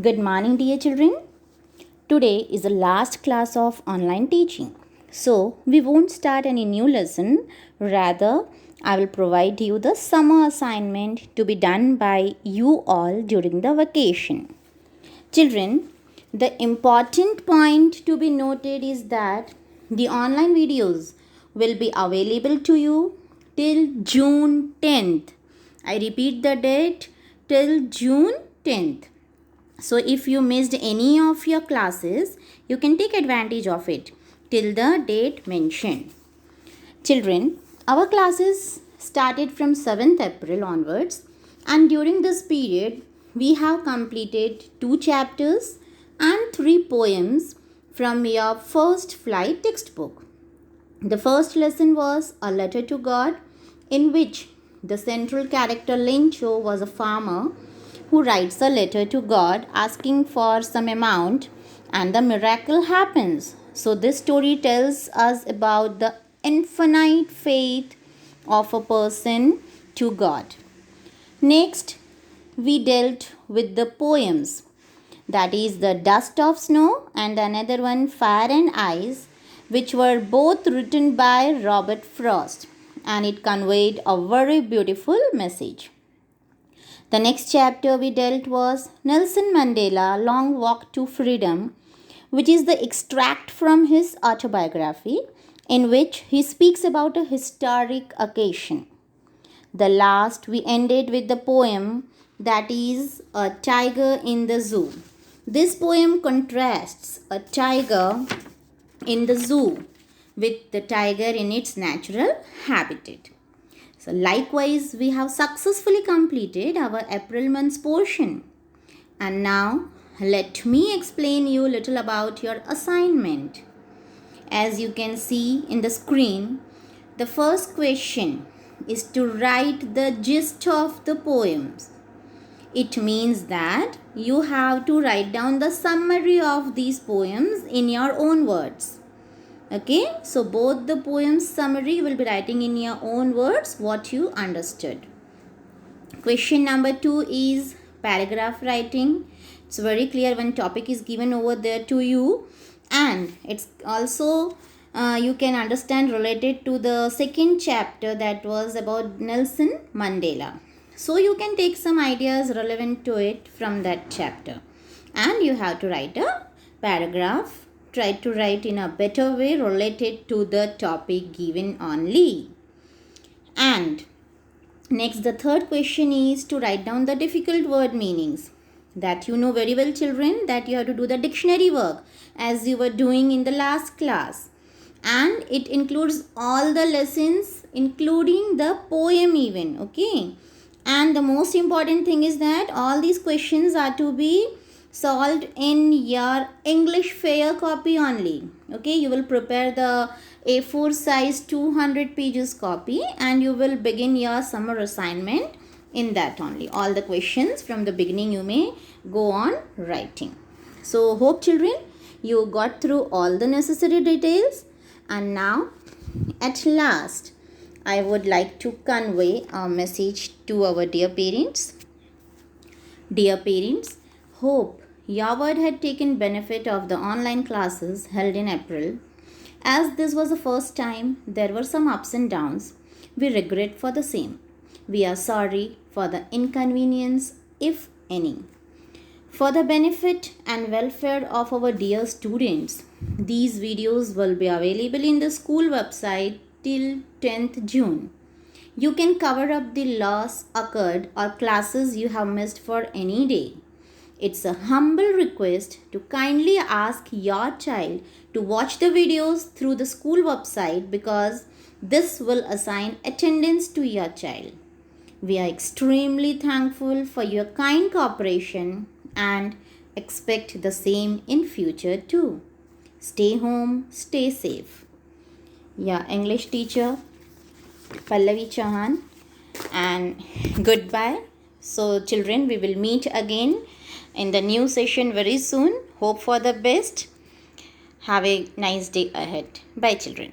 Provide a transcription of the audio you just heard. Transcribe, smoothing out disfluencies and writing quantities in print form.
Good morning, dear children. Today is the last class of online teaching. So, we won't start any new lesson. Rather, I will provide you the summer assignment to be done by you all during the vacation. Children, the important point to be noted is that the online videos will be available to you till June 10th. I repeat the date, till June 10th. So if you missed any of your classes, you can take advantage of it till the date mentioned. Children, our classes started from 7th April onwards, and during this period, we have completed 2 chapters and 3 poems from your first flight textbook. The first lesson was A Letter to God, in which the central character Lencho was a farmer who writes a letter to God asking for some amount, and the miracle happens. So this story tells us about the infinite faith of a person to God. Next, we dealt with the poems, that is the Dust of Snow and another one Fire and Ice, which were both written by Robert Frost, and it conveyed a very beautiful message. The next chapter we dealt was Nelson Mandela Long Walk to Freedom, which is the extract from his autobiography, in which he speaks about a historic occasion. The last we ended with the poem, that is A Tiger in the Zoo. This poem contrasts a tiger in the zoo with the tiger in its natural habitat. So likewise, we have successfully completed our April month's portion. And now, let me explain you a little about your assignment. As you can see in the screen, the first question is to write the gist of the poems. It means that you have to write down the summary of these poems in your own words. Okay, so both the poem's summary you will be writing in your own words what you understood. Question number 2 is paragraph writing. It's very clear when topic is given over there to you, and it's also you can understand related to the second chapter that was about Nelson Mandela. So you can take some ideas relevant to it from that chapter, and you have to write a paragraph. Try to write in a better way related to the topic given only. And next, the third question is to write down the difficult word meanings. That you know very well, children, that you have to do the dictionary work as you were doing in the last class. And it includes all the lessons, including the poem even, okay? And the most important thing is that all these questions are to be solved in your English fair copy only. Okay, you will prepare the A4 size 200 pages copy, and you will begin your summer assignment in that only. All the questions from the beginning you may go on writing. So hope children you got through all the necessary details, and now at last I would like to convey a message to our dear parents. Dear parents, hope your word had taken benefit of the online classes held in April. As this was the first time, there were some ups and downs. We regret for the same. We are sorry for the inconvenience, if any. For the benefit and welfare of our dear students, these videos will be available in the school website till 10th June. You can cover up the loss occurred or classes you have missed for any day. It's a humble request to kindly ask your child to watch the videos through the school website, because this will assign attendance to your child. We are extremely thankful for your kind cooperation and expect the same in future too. Stay home, stay safe. Yeah, English teacher Pallavi Chauhan, and goodbye. So children, we will meet again in the new session very soon. Hope for the best. Have a nice day ahead. Bye children.